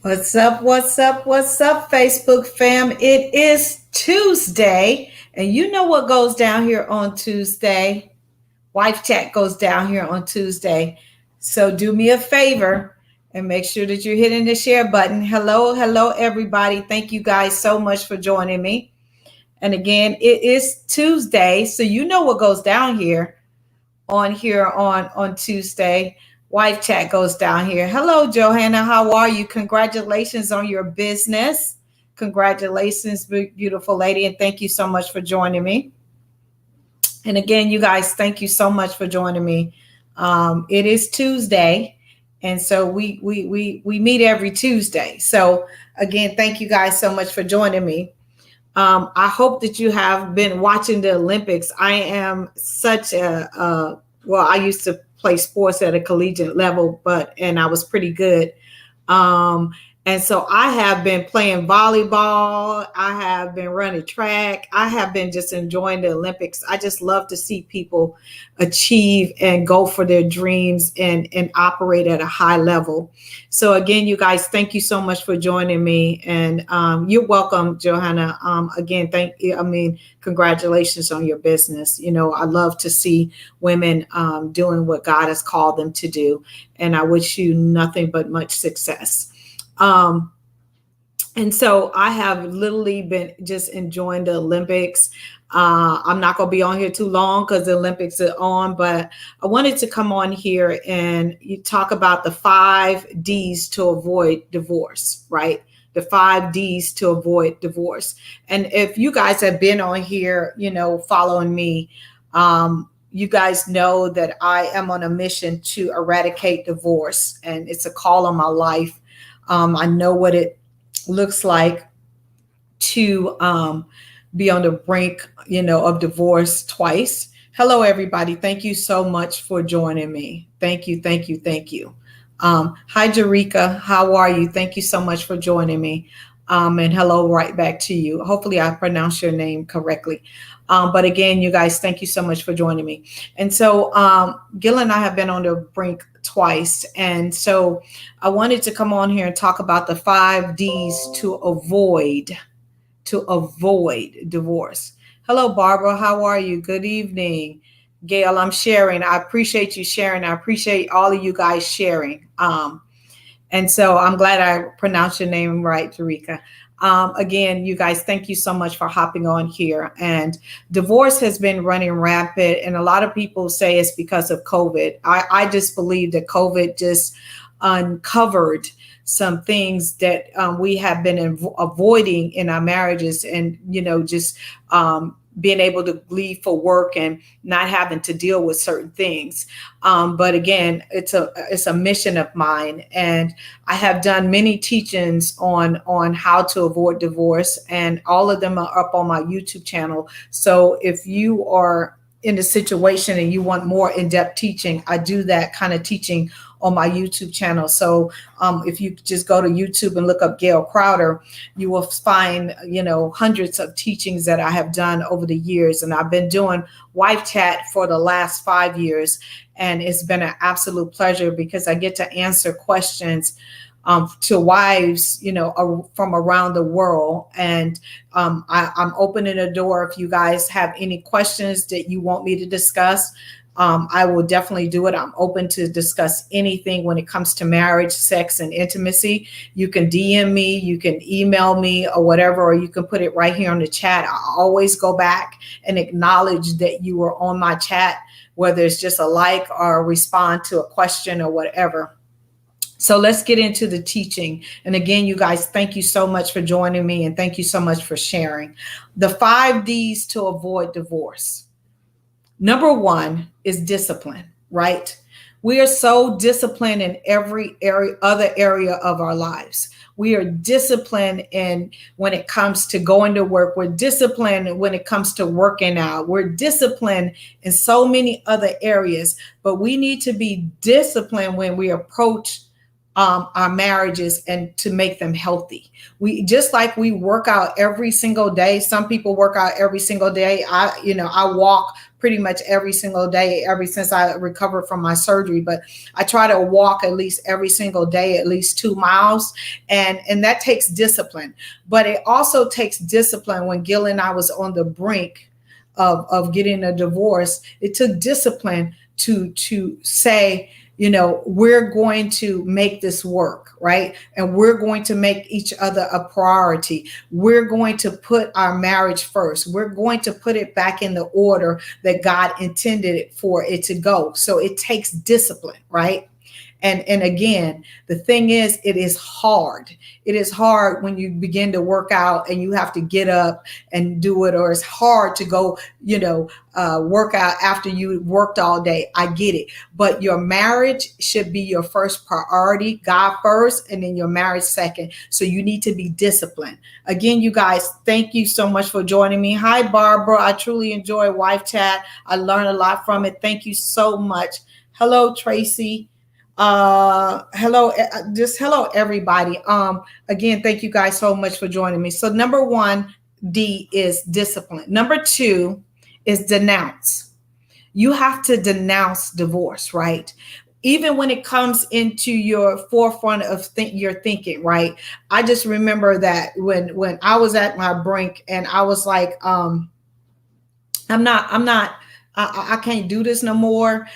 What's up? What's up? What's up, Facebook fam? It is Tuesday, and you know what goes down here on Tuesday? Wife chat goes down here on Tuesday. So do me a favor and make sure that you're hitting the share button. Hello, hello, everybody. Thank you guys so much for joining me. And again, it is Tuesday, so you know what goes down here on Tuesday. Wife chat goes down here. Hello, Johanna. How are you? Congratulations on your business. Congratulations, beautiful lady, and thank you so much for joining me. And again, you guys, thank you so much for joining me. It is Tuesday, and so we meet every Tuesday. So again, thank you guys so much for joining me. I hope that you have been watching the Olympics. I am such well, I used to play sports at a collegiate level, and I was pretty good. Um, and so I have been playing volleyball. I have been running track. I have been just enjoying the Olympics. I just love to see people achieve and go for their dreams and operate at a high level. So again, you guys, thank you so much for joining me. And you're welcome, Johanna. Again, thank you. I mean, congratulations on your business. You know, I love to see women doing what God has called them to do. And I wish you nothing but much success. Um, and so I have literally been just enjoying the Olympics. I'm not going to be on here too long because the Olympics are on, but I wanted to come on here and you talk about the 5 Ds to avoid divorce, right? The 5 Ds to avoid divorce. And if you guys have been on here, you know, following me, you guys know that I am on a mission to eradicate divorce, and it's a call on my life. I know what it looks like to be on the brink, you know, of divorce twice. Hello, everybody. Thank you so much for joining me. Thank you, thank you, thank you. Hi, Jerika. How are you? Thank you so much for joining me. And hello, right back to you. Hopefully, I pronounced your name correctly. But again, you guys, thank you so much for joining me. And so, Gil and I have been on the brink twice. And so, I wanted to come on here and talk about the 5 Ds to avoid divorce. Hello, Barbara. How are you? Good evening. Gail, I'm sharing. I appreciate you sharing. I appreciate all of you guys sharing. And so I'm glad I pronounced your name right, Tarika. Again, you guys, thank you so much for hopping on here. And divorce has been running rampant, and a lot of people say it's because of COVID. I just believe that COVID just uncovered some things that we have been avoiding in our marriages, and you know, just being able to leave for work and not having to deal with certain things. But again, it's a mission of mine, and I have done many teachings on how to avoid divorce, and all of them are up on my YouTube channel. So if you are in a situation and you want more in-depth teaching, I do that kind of teaching on my YouTube channel. So if you just go to YouTube and look up Gail Crowder, you will find, you know, hundreds of teachings that I have done over the years. And I've been doing Wife Chat for the last 5 years. And it's been an absolute pleasure because I get to answer questions to wives, you know, from around the world. And I'm opening the door. If you guys have any questions that you want me to discuss, I will definitely do it. I'm open to discuss anything when it comes to marriage, sex, and intimacy. You can DM me, you can email me or whatever, or you can put it right here on the chat. I always go back and acknowledge that you were on my chat, whether it's just a like or respond to a question or whatever. So let's get into the teaching. And again, you guys, thank you so much for joining me, and thank you so much for sharing. The 5 Ds to avoid divorce. Number 1 is discipline, right? We are so disciplined in every other area of our lives. We are disciplined in when it comes to going to work. We're disciplined when it comes to working out. We're disciplined in so many other areas, but we need to be disciplined when we approach our marriages and to make them healthy. We just like we work out every single day. Some people work out every single day. I walk pretty much every single day ever since I recovered from my surgery. But I try to walk at least every single day, at least 2 miles. And that takes discipline. But it also takes discipline. When Gil and I was on the brink of getting a divorce, it took discipline to say, we're going to make this work, right? And we're going to make each other a priority. We're going to put our marriage first. We're going to put it back in the order that God intended it for it to go. So it takes discipline, right? And again, the thing is, it is hard. It is hard when you begin to work out and you have to get up and do it, or it's hard to go, work out after you worked all day. I get it. But your marriage should be your first priority, God first, and then your marriage second. So you need to be disciplined. Again, you guys, thank you so much for joining me. Hi, Barbara. I truly enjoy Wife Chat. I learned a lot from it. Thank you so much. Hello, Tracy. Hello everybody. Again, thank you guys so much for joining me. So number 1, D, is discipline. Number 2 is denounce. You have to denounce divorce, right? Even when it comes into your forefront of your thinking, right? I just remember that when I was at my brink and I was like, I can't do this no more.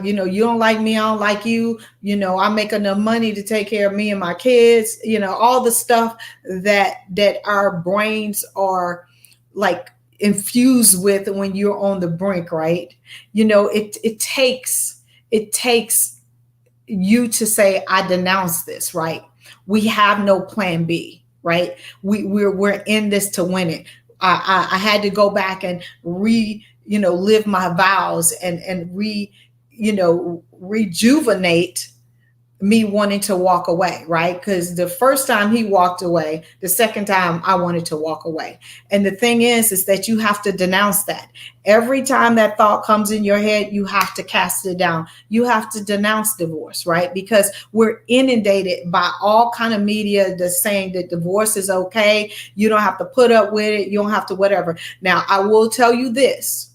You don't like me, I don't like you. I make enough money to take care of me and my kids. All the stuff that our brains are like infused with when you're on the brink, right? It takes you to say, I denounce this, right? We have no plan B, right? We're in this to win it. I had to go back and live my vows and rejuvenate me wanting to walk away, right? Because the first time he walked away, the second time I wanted to walk away. And the thing is that you have to denounce that. Every time that thought comes in your head, you have to cast it down. You have to denounce divorce, right? Because we're inundated by all kind of media that's saying that divorce is okay. You don't have to put up with it. You don't have to whatever. Now, I will tell you this.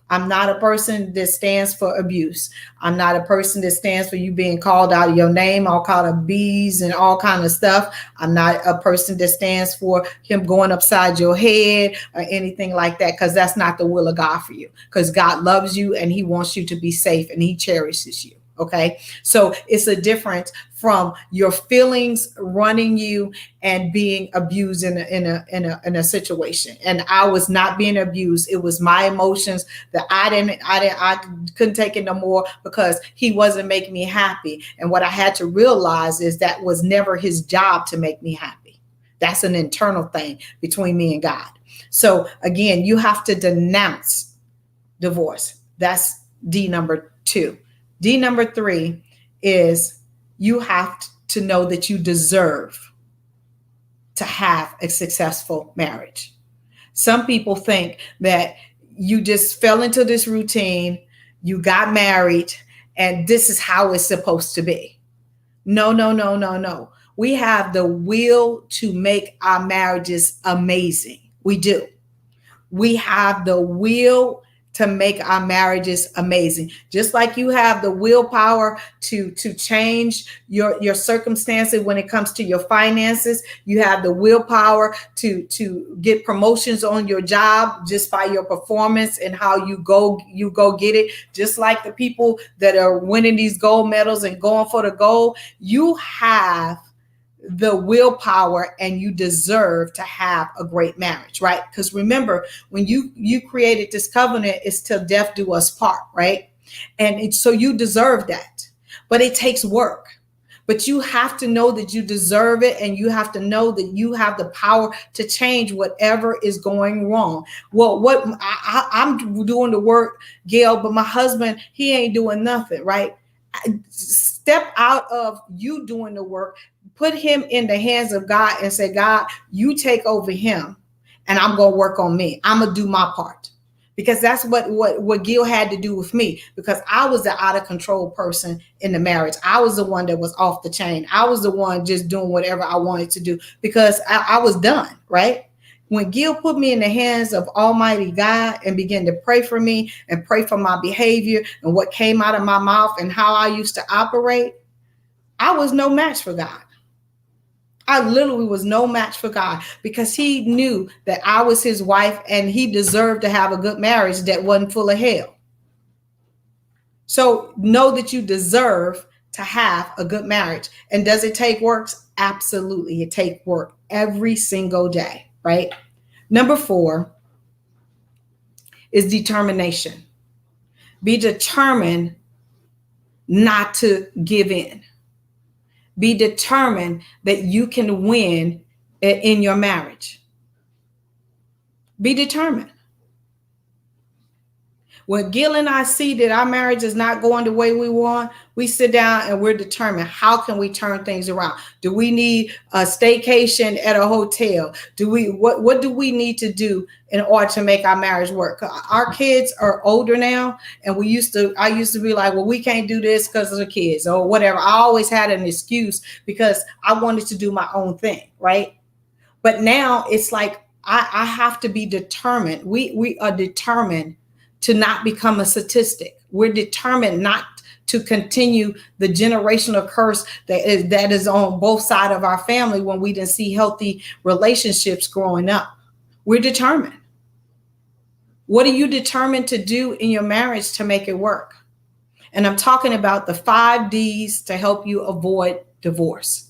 I'm not a person that stands for abuse. I'm not a person that stands for you being called out of your name, all kind of B's and all kind of stuff. I'm not a person that stands for him going upside your head or anything like that, because that's not the will of God for you. Because God loves you and he wants you to be safe and he cherishes you. Okay. So it's a difference from your feelings running you and being abused in a situation. And I was not being abused. It was my emotions that I couldn't take it no more because he wasn't making me happy. And what I had to realize is that was never his job to make me happy. That's an internal thing between me and God. So again, you have to denounce divorce. That's D number 2. D number 3 is you have to know that you deserve to have a successful marriage. Some people think that you just fell into this routine, you got married, and this is how it's supposed to be. No. We have the will to make our marriages amazing. We do. We have the will to make our marriages amazing. Just like you have the willpower to change your circumstances when it comes to your finances. You have the willpower to get promotions on your job just by your performance and how you go get it. Just like the people that are winning these gold medals and going for the gold, you have the willpower and you deserve to have a great marriage, right? Because remember, when you created this covenant, it's till death do us part, right? And so you deserve that, but it takes work. But you have to know that you deserve it, and you have to know that you have the power to change whatever is going wrong. Well, I'm doing the work, Gail, but my husband, he ain't doing nothing, right? Step out of you doing the work, put him in the hands of God and say, God, you take over him and I'm going to work on me. I'm going to do my part. Because that's what Gail had to do with me, because I was the out of control person in the marriage. I was the one that was off the chain. I was the one just doing whatever I wanted to do because I was done, right? when Gail put me in the hands of Almighty God and began to pray for me and pray for my behavior and what came out of my mouth and how I used to operate, I was no match for God. I literally was no match for God, because he knew that I was his wife and he deserved to have a good marriage that wasn't full of hell. So know that you deserve to have a good marriage. And does it take work? Absolutely. It takes work every single day, right? Number 4 is determination. Be determined not to give in. Be determined that you can win in your marriage. Be determined. When Gil and I see that our marriage is not going the way we want, we sit down and we're determined. How can we turn things around? Do we need a staycation at a hotel? What do we need to do in order to make our marriage work? Our kids are older now, and I used to be like, well, we can't do this because of the kids or whatever. I always had an excuse because I wanted to do my own thing, right? But now it's like I have to be determined. We are determined to not become a statistic. We're determined not to continue the generational curse that is on both sides of our family when we didn't see healthy relationships growing up. We're determined. What are you determined to do in your marriage to make it work? And I'm talking about the 5 Ds to help you avoid divorce.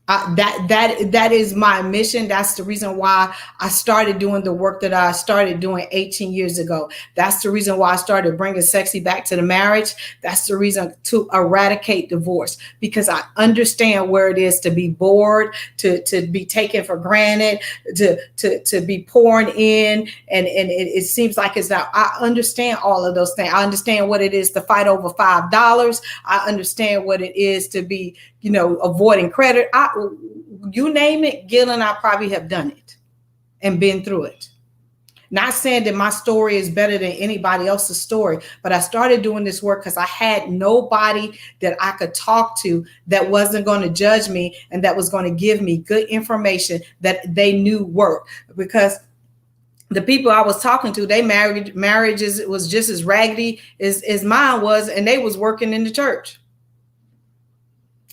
That is my mission. That's the reason why I started doing the work that I started doing 18 years ago. That's the reason why I started bringing sexy back to the marriage. That's the reason to eradicate divorce, because I understand where it is to be bored, to be taken for granted, to be pouring in, and it seems like it's not. I understand all of those things. I understand what it is to fight over $5. I understand what it is to be, avoiding credit. You name it, Gil and I probably have done it and been through it. Not saying that my story is better than anybody else's story, but I started doing this work because I had nobody that I could talk to that wasn't going to judge me and that was going to give me good information that they knew worked. Because the people I was talking to, they marriages was just as raggedy as mine was, and they was working in the church.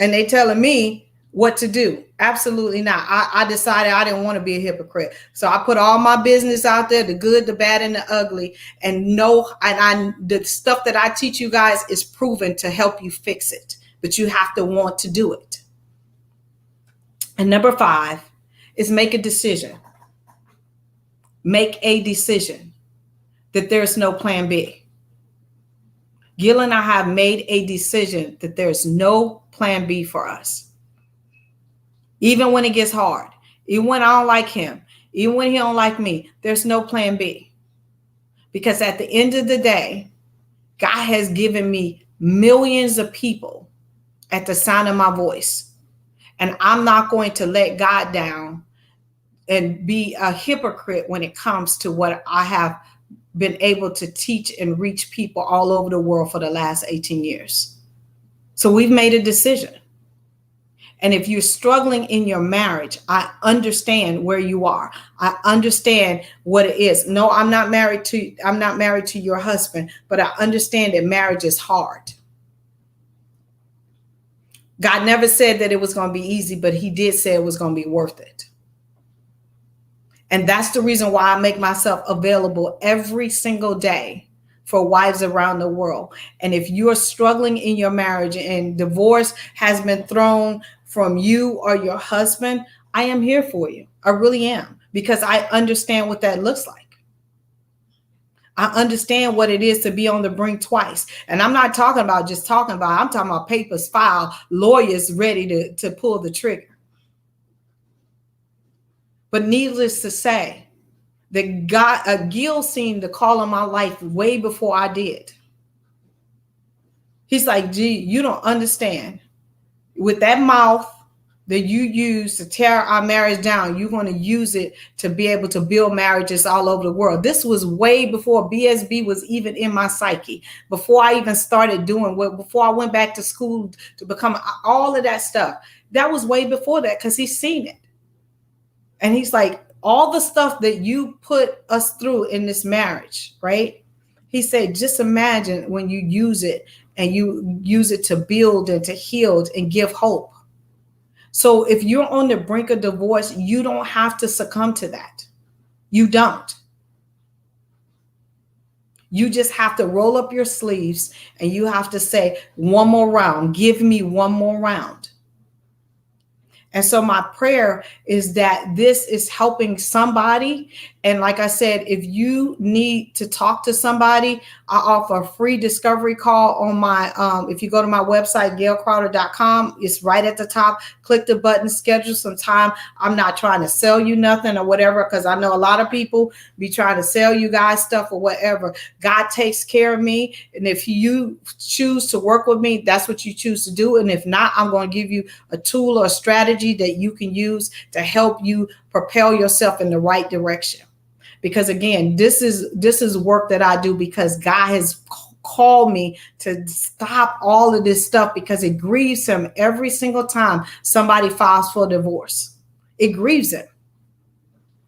And they telling me what to do. Absolutely not. I decided I didn't want to be a hypocrite. So I put all my business out there, the good, the bad, and the ugly. And the stuff that I teach you guys is proven to help you fix it. But you have to want to do it. And number 5 is make a decision. Make a decision that there's no plan B. Gil and I have made a decision that there's no plan B for us. Even when it gets hard, even when I don't like him, even when he don't like me, there's no plan B. Because at the end of the day, God has given me millions of people at the sound of my voice. And I'm not going to let God down and be a hypocrite when it comes to what I have been able to teach and reach people all over the world for the last 18 years. So we've made a decision. And if you're struggling in your marriage, I understand where you are. I understand what it is. No, I'm not married to your husband, but I understand that marriage is hard. God never said that it was going to be easy, but he did say it was going to be worth it. And that's the reason why I make myself available every single day for wives around the world. And if you're struggling in your marriage and divorce has been thrown from you or your husband, I am here for you. I really am, because I understand what that looks like. I understand what it is to be on the brink twice. And I'm not talking about just talking about, I'm talking about papers filed, lawyers ready to pull the trigger. But needless to say, that Gil seen the call on my life way before I did. He's like, gee, you don't understand. With that mouth that you use to tear our marriage down, you're going to use it to be able to build marriages all over the world. This was way before BSB was even in my psyche, before I even started before I went back to school to become all of that stuff. That was way before that, because he's seen it. And he's like, all the stuff that you put us through in this marriage, right? He said, just imagine when you use it and you use it to build and to heal and give hope. So if you're on the brink of divorce, you don't have to succumb to that. You don't. You just have to roll up your sleeves and you have to say, one more round. Give me one more round. And so my prayer is that this is helping somebody. And like I said, if you need to talk to somebody, I offer a free discovery call on my, if you go to my website, gailcrowder.com, it's right at the top. Click the button, schedule some time. I'm not trying to sell you nothing or whatever, because I know a lot of people be trying to sell you guys stuff or whatever. God takes care of me. And if you choose to work with me, that's what you choose to do. And if not, I'm going to give you a tool or a strategy that you can use to help you propel yourself in the right direction. Because again, this is work that I do because God has called me to stop all of this stuff, because it grieves him every single time somebody files for divorce. It grieves him.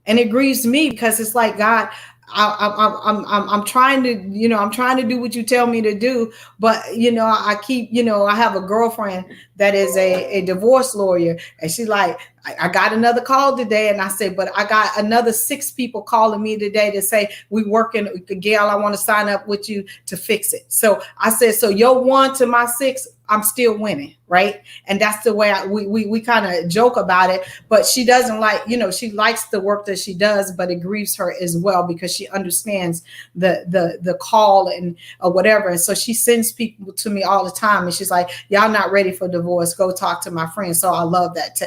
And it grieves me because it's like, God, I'm trying to, I'm trying to do what you tell me to do. But, I keep, I have a girlfriend that is a divorce lawyer, and she's like, I got another call today. And I said, but I got another 6 people calling me today to say, we working, Gail, I want to sign up with you to fix it. So I said, so your 1 to my 6, I'm still winning, right? And that's the way we kind of joke about it. But she doesn't like, she likes the work that she does, but it grieves her as well because she understands the call and or whatever. And so she sends people to me all the time, and she's like, y'all not ready for divorce. Go talk to my friend. So I love that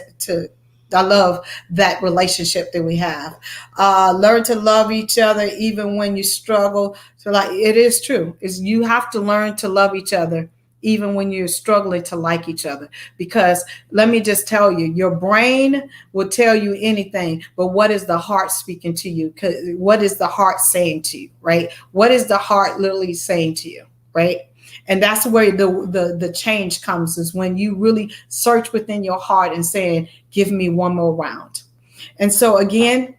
I love that relationship that we have. Learn to love each other even when you struggle. So like, it is true. Is you have to learn to love each other even when you're struggling to like each other. Because let me just tell you, your brain will tell you anything, but what is the heart speaking to you? What is the heart saying to you, right? What is the heart literally saying to you, right? And that's where the change comes, is when you really search within your heart and saying, give me one more round. And so again,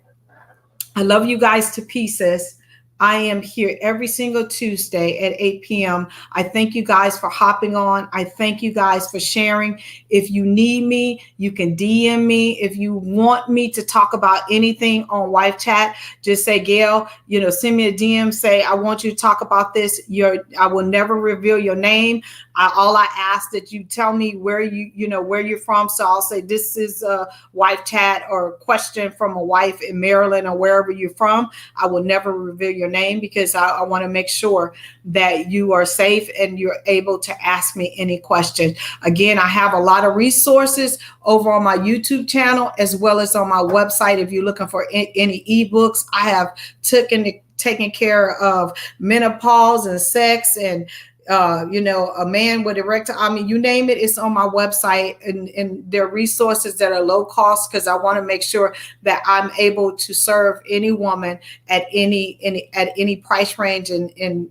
I love you guys to pieces. I am here every single Tuesday at 8 p.m. I thank you guys for hopping on. I thank you guys for sharing. If you need me, you can DM me. If you want me to talk about anything on Wife Chat, just say, Gail, send me a DM, say, I want you to talk about this. I will never reveal your name. All I ask that you tell me where where you're from. So I'll say, this is a Wife Chat or a question from a wife in Maryland or wherever you're from. I will never reveal your name because I want to make sure that you are safe and you're able to ask me any question. Again, I have a lot of resources over on my YouTube channel as well as on my website. If you're looking for any ebooks, I have taken care of menopause and sex and a man with erectile. I mean, you name it, it's on my website, and there are resources that are low cost because I want to make sure that I'm able to serve any woman at any price range and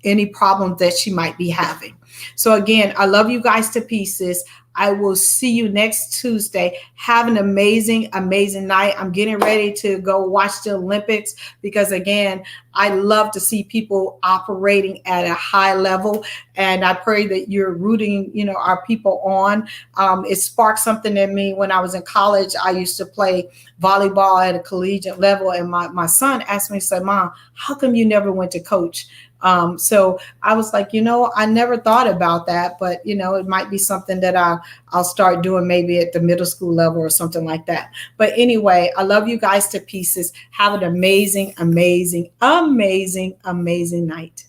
any problem that she might be having. So again, I love you guys to pieces. I will see you next Tuesday. Have an amazing, amazing night. I'm getting ready to go watch the Olympics because, again, I love to see people operating at a high level. And I pray that you're rooting, our people on. It sparked something in me when I was in college. I used to play volleyball at a collegiate level. And my son asked me, said, Mom, how come you never went to coach? So I was like, I never thought about that, but it might be something that I'll start doing maybe at the middle school level or something like that. But anyway, I love you guys to pieces. Have an amazing, amazing, amazing, amazing night.